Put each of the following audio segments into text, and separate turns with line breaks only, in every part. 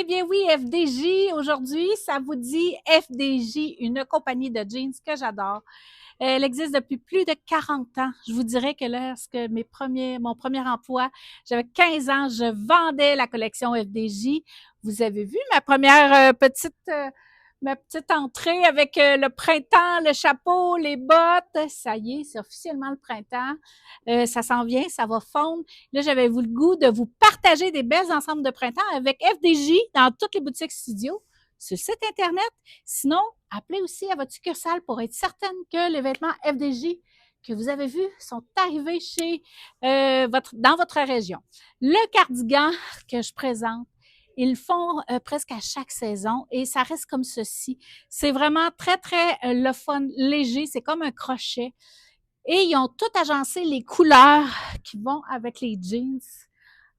bien oui, FDJ, aujourd'hui, ça vous dit FDJ, une compagnie de jeans que j'adore. Elle existe depuis plus de 40 ans. Je vous dirais que lorsque mon premier emploi, j'avais 15 ans, je vendais la collection FDJ. Vous avez vu ma petite entrée avec le printemps, le chapeau, les bottes. Ça y est, c'est officiellement le printemps. Ça s'en vient, ça va fondre. Là, j'avais le goût de vous partager des belles ensembles de printemps avec FDJ dans toutes les boutiques studio, sur le site Internet. Sinon, appelez aussi à votre succursale pour être certaine que les vêtements FDJ que vous avez vus sont arrivés dans votre région. Le cardigan que je présente, ils font presque à chaque saison et ça reste comme ceci. C'est vraiment très, très le fun, léger. C'est comme un crochet. Et ils ont tout agencé les couleurs qui vont avec les jeans.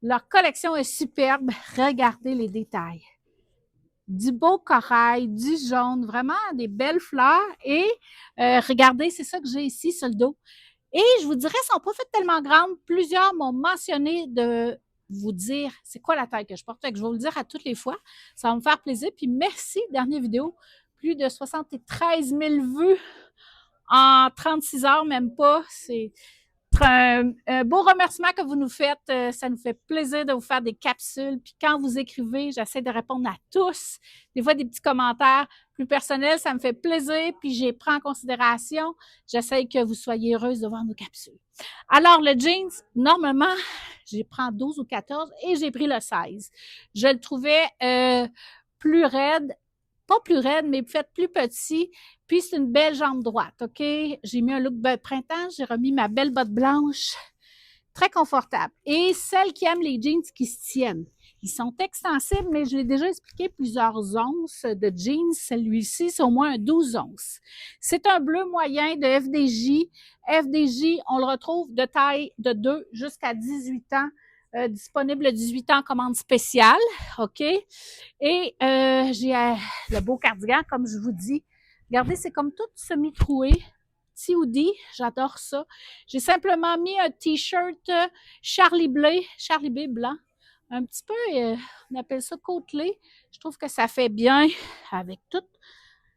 Leur collection est superbe. Regardez les détails. Du beau corail, du jaune, vraiment des belles fleurs. Et regardez, c'est ça que j'ai ici sur le dos. Et je vous dirais, elles ne sont pas faites tellement grandes. Plusieurs m'ont mentionné de vous dire c'est quoi la taille que je porte. Fait que je vais vous le dire à toutes les fois. Ça va me faire plaisir. Puis merci, dernière vidéo. Plus de 73 000 vues en 36 heures, même pas. C'est un beau remerciement que vous nous faites. Ça nous fait plaisir de vous faire des capsules. Puis quand vous écrivez, j'essaie de répondre à tous. Des fois, des petits commentaires plus personnels, ça me fait plaisir. Puis j'ai pris en considération. J'essaie que vous soyez heureuse de voir nos capsules. Alors, le jeans, normalement, j'ai pris 12 ou 14 et j'ai pris le 16. Je le trouvais plus raide. Pas plus raide, mais fait plus petit. Puis, c'est une belle jambe droite, OK? J'ai mis un look printemps, j'ai remis ma belle botte blanche. Très confortable. Et celles qui aiment les jeans qui se tiennent. Ils sont extensibles, mais je l'ai déjà expliqué, plusieurs onces de jeans. Celui-ci, c'est au moins un 12 onces. C'est un bleu moyen de FDJ. FDJ, on le retrouve de taille de 2 jusqu'à 18 ans. Disponible 18 ans en commande spéciale, OK? Et j'ai le beau cardigan, comme je vous dis. Regardez, c'est comme tout semi-troué. Petit hoodie, j'adore ça. J'ai simplement mis un t-shirt Charlie B blanc. Un petit peu, on appelle ça côtelé. Je trouve que ça fait bien avec tout.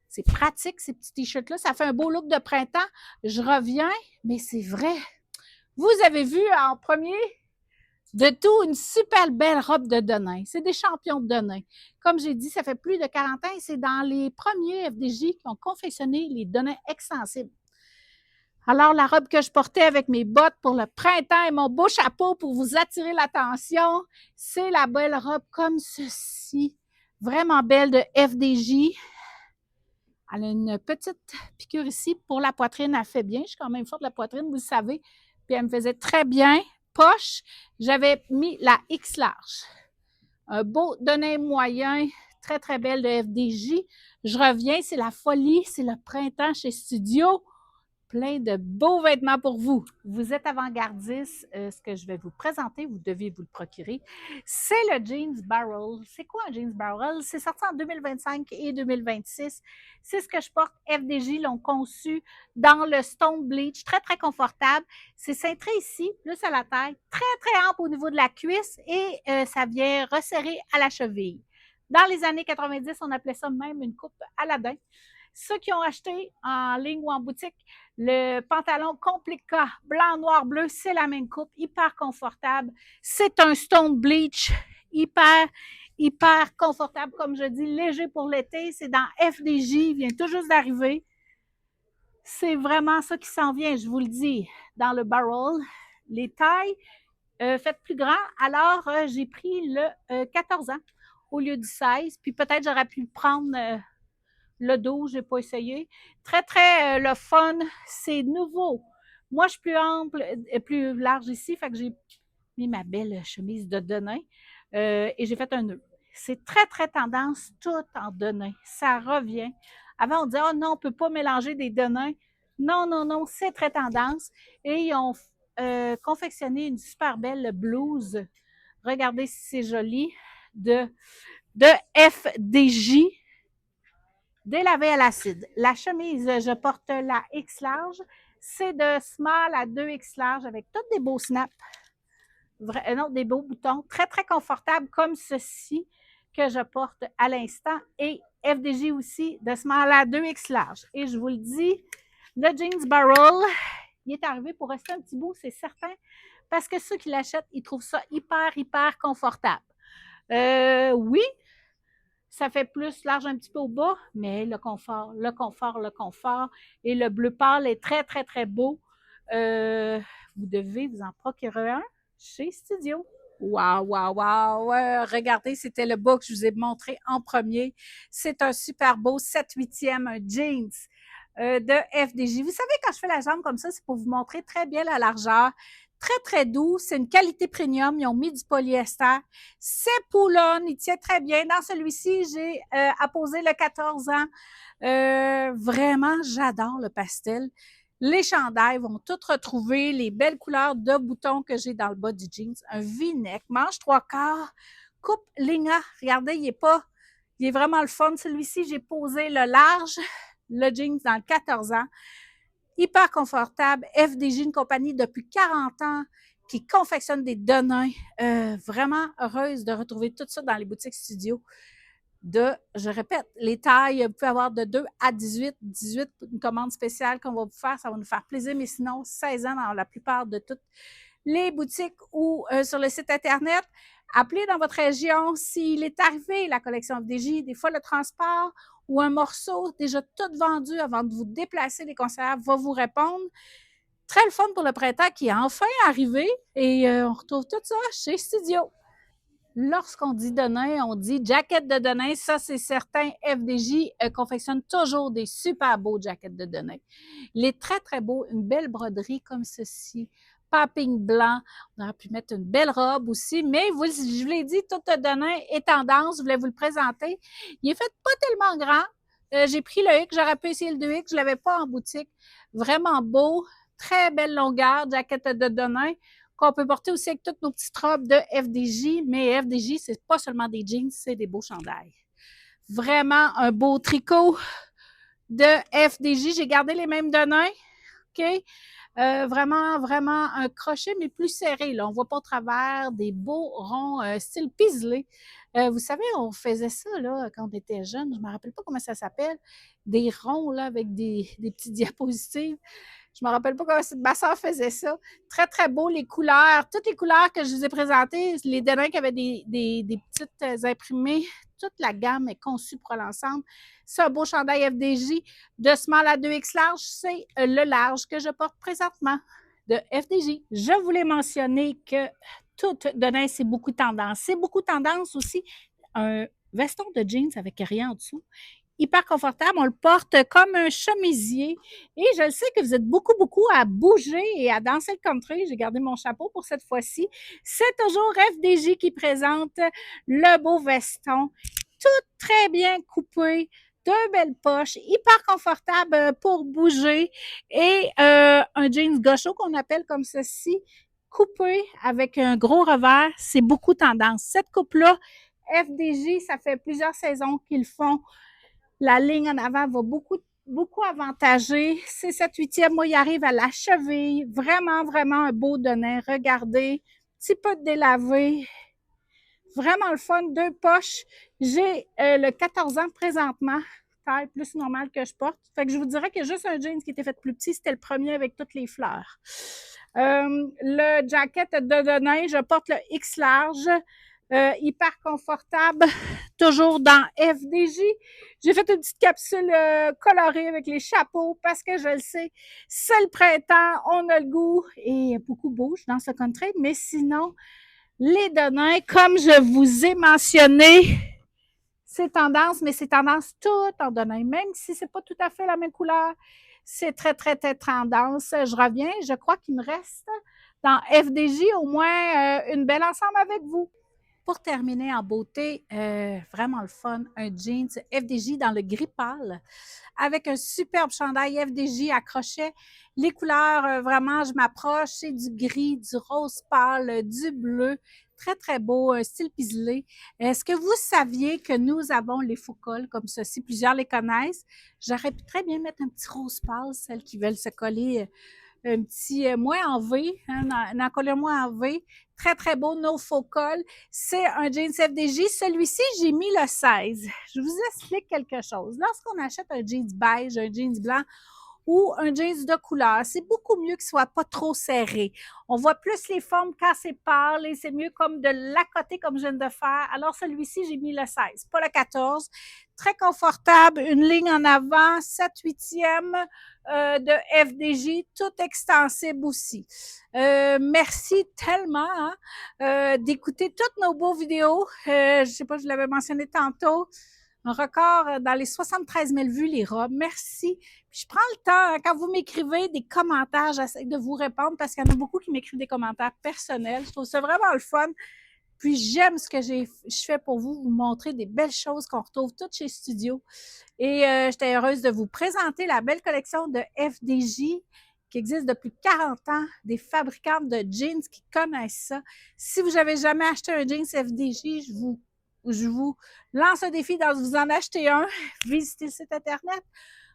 C'est pratique, ces petits t-shirts-là. Ça fait un beau look de printemps. Je reviens, mais c'est vrai. Vous avez vu en premier de tout, une super belle robe de Denain. C'est des champions de Denain. Comme j'ai dit, ça fait plus de 40 ans et c'est dans les premiers FDJ qui ont confectionné les Denain extensibles. Alors, la robe que je portais avec mes bottes pour le printemps et mon beau chapeau pour vous attirer l'attention, c'est la belle robe comme ceci. Vraiment belle de FDJ. Elle a une petite piqûre ici pour la poitrine. Elle fait bien. Je suis quand même forte de la poitrine, vous le savez. Puis elle me faisait très bien. Poche, j'avais mis la X large. Un beau Denain moyen, très, très belle de FDJ. Je reviens, c'est la folie, c'est le printemps chez Studio. Plein de beaux vêtements pour vous. Vous êtes avant-gardiste. Ce que je vais vous présenter, vous devez vous le procurer. C'est le Jeans Barrel. C'est quoi un Jeans Barrel? C'est sorti en 2025 et 2026. C'est ce que je porte. FDJ l'ont conçu dans le Stone Bleach. Très, très confortable. C'est cintré ici, plus à la taille. Très, très ample au niveau de la cuisse et ça vient resserrer à la cheville. Dans les années 90, on appelait ça même une coupe Aladdin. Ceux qui ont acheté en ligne ou en boutique le pantalon Complica blanc, noir, bleu, c'est la même coupe, hyper confortable. C'est un Stone Bleach, hyper, hyper confortable, comme je dis, léger pour l'été. C'est dans FDJ, il vient tout juste d'arriver. C'est vraiment ça qui s'en vient, je vous le dis, dans le barrel. Les tailles faites plus grand, alors j'ai pris le 14 ans au lieu du 16, puis peut-être j'aurais pu prendre le 12, je n'ai pas essayé. Très, très le fun. C'est nouveau. Moi, je suis plus ample et plus large ici, fait que j'ai mis ma belle chemise de Denain et j'ai fait un nœud. C'est très, très tendance, tout en Denain. Ça revient. Avant, on disait, oh non, on ne peut pas mélanger des Denains. Non, non, non, c'est très tendance. Et ils ont confectionné une super belle blouse. Regardez si c'est joli. De FDJ. Délavé à l'acide. La chemise, je porte la X large. C'est de small à 2X large avec tous des beaux snaps. Non, des beaux boutons. Très, très confortable comme ceci. que je porte à l'instant et FDJ aussi de small à 2X large. Et je vous le dis, le jeans Barrel, il est arrivé pour rester un petit bout, c'est certain, parce que ceux qui l'achètent, ils trouvent ça hyper confortable. Oui, ça fait plus large un petit peu au bas, mais le confort. Et le bleu pâle est très beau. Vous devez vous en procurer un chez Studio. Wow! Regardez, c'était le bas que je vous ai montré en premier. C'est un super beau 7/8e, un jeans de FDJ. Vous savez, quand je fais la jambe comme ça, c'est pour vous montrer très bien la largeur. Très doux. C'est une qualité premium. Ils ont mis du polyester. C'est Poulon. Il tient très bien. Dans celui-ci, j'ai apposé le 14 ans. Vraiment, j'adore le pastel. Les chandails vont toutes retrouver les belles couleurs de boutons que j'ai dans le bas du jeans. Un V-neck, manche 3/4, coupe linga. Regardez, il est vraiment le fun. Celui-ci, j'ai posé le large, le jeans dans le 14 ans. Hyper confortable. FDJ, une compagnie depuis 40 ans qui confectionne des Denains. Vraiment heureuse de retrouver tout ça dans les boutiques studio. Je répète, les tailles, vous pouvez avoir de 2 à 18, une commande spéciale qu'on va vous faire, ça va nous faire plaisir, mais sinon, 16 ans dans la plupart de toutes les boutiques ou sur le site Internet. Appelez dans votre région s'il est arrivé la collection FDJ, des fois le transport ou un morceau déjà tout vendu avant de vous déplacer, les conseillères vont vous répondre. Très le fun pour le printemps qui est enfin arrivé et on retrouve tout ça chez Studio. Lorsqu'on dit Denain, on dit jacket de Denain. Ça, c'est certain. FDJ confectionne toujours des super beaux jackets de Denain. Il est très beau. Une belle broderie comme ceci. Popping blanc. On aurait pu mettre une belle robe aussi. Mais je vous l'ai dit, tout le Denain est tendance. Je voulais vous le présenter. Il est fait pas tellement grand. J'ai pris le X. J'aurais pu essayer le 2X. Je ne l'avais pas en boutique. Vraiment beau. Très belle longueur. Jacket de Denain. Qu'on peut porter aussi avec toutes nos petites robes de FDJ, mais FDJ, c'est pas seulement des jeans, c'est des beaux chandails. Vraiment un beau tricot de FDJ. J'ai gardé les mêmes Denain, OK? Vraiment un crochet, mais plus serré. Là. On ne voit pas au travers des beaux ronds style piselé. Vous savez, on faisait ça là, quand on était jeune. Je ne me rappelle pas comment ça s'appelle. Des ronds là, avec des petites diapositives. Je ne me rappelle pas comment ma soeur faisait ça. Très beau, les couleurs. Toutes les couleurs que je vous ai présentées, les Denain qui avaient des petites imprimées, toute la gamme est conçue pour l'ensemble. C'est un beau chandail FDJ de small à 2X large. C'est le large que je porte présentement de FDJ. Je voulais mentionner que tout Denain, c'est beaucoup tendance. C'est beaucoup tendance aussi. Un veston de jeans avec rien en dessous. Hyper confortable, on le porte comme un chemisier et je sais que vous êtes beaucoup à bouger et à danser le country. J'ai gardé mon chapeau pour cette fois-ci. C'est toujours FDJ qui présente le beau veston, tout très bien coupé, deux belles poches, hyper confortable pour bouger et un jeans gaucho qu'on appelle comme ceci, coupé avec un gros revers, c'est beaucoup tendance. Cette coupe-là, FDJ, ça fait plusieurs saisons qu'ils font. La ligne en avant va beaucoup avantager. C'est cette 8e, moi, il arrive à la cheville. Vraiment un beau Denain. Regardez, petit peu de délavé. Vraiment le fun, deux poches. J'ai le 14 ans présentement, taille plus normale que je porte. Fait que je vous dirais qu'il y a juste un jeans qui était fait plus petit. C'était le premier avec toutes les fleurs. Le jacket de Denain, je porte le X large. Hyper confortable, toujours dans FDJ. J'ai fait une petite capsule colorée avec les chapeaux parce que je le sais, c'est le printemps, on a le goût et beaucoup bouge dans ce country, mais sinon, les Denain, comme je vous ai mentionné, c'est tendance, mais c'est tendance tout en Denain, même si c'est pas tout à fait la même couleur, c'est très tendance. Je reviens, je crois qu'il me reste dans FDJ au moins une belle ensemble avec vous. Pour terminer en beauté, vraiment le fun, un jeans FDJ dans le gris pâle avec un superbe chandail FDJ à crochet. Les couleurs, vraiment, je m'approche, c'est du gris, du rose pâle, du bleu. Très beau, un style piselé. Est-ce que vous saviez que nous avons les faux cols comme ceci? Plusieurs les connaissent. J'aurais pu très bien mettre un petit rose pâle, celles qui veulent se coller un petit moins en V, hein, une encolure moins en V. Très, très beau, no faux col. C'est un jeans FDJ. Celui-ci, j'ai mis le 16. Je vous explique quelque chose. Lorsqu'on achète un jeans beige, un jeans blanc, ou un jeans de couleur. C'est beaucoup mieux qu'il soit pas trop serré. On voit plus les formes quand c'est pâle et c'est mieux comme de l'accoter comme je viens de faire. Alors celui-ci, j'ai mis le 16, pas le 14. Très confortable, une ligne en avant, 7/8e de FDJ, tout extensible aussi. Merci tellement d'écouter toutes nos beaux vidéos. Je sais pas, je l'avais mentionné tantôt. Un record dans les 73 000 vues, les robes. Merci. Puis je prends le temps, quand vous m'écrivez des commentaires, j'essaie de vous répondre parce qu'il y en a beaucoup qui m'écrivent des commentaires personnels. Je trouve ça vraiment le fun. Puis j'aime ce que je fais pour vous montrer des belles choses qu'on retrouve toutes chez Studio. Et j'étais heureuse de vous présenter la belle collection de FDJ qui existe depuis 40 ans, des fabricantes de jeans qui connaissent ça. Si vous n'avez jamais acheté un jeans FDJ, je vous lance un défi de vous en acheter un. Visitez le site Internet.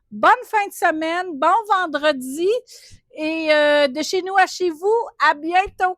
Bonne fin de semaine, bon vendredi et de chez nous à chez vous, à bientôt!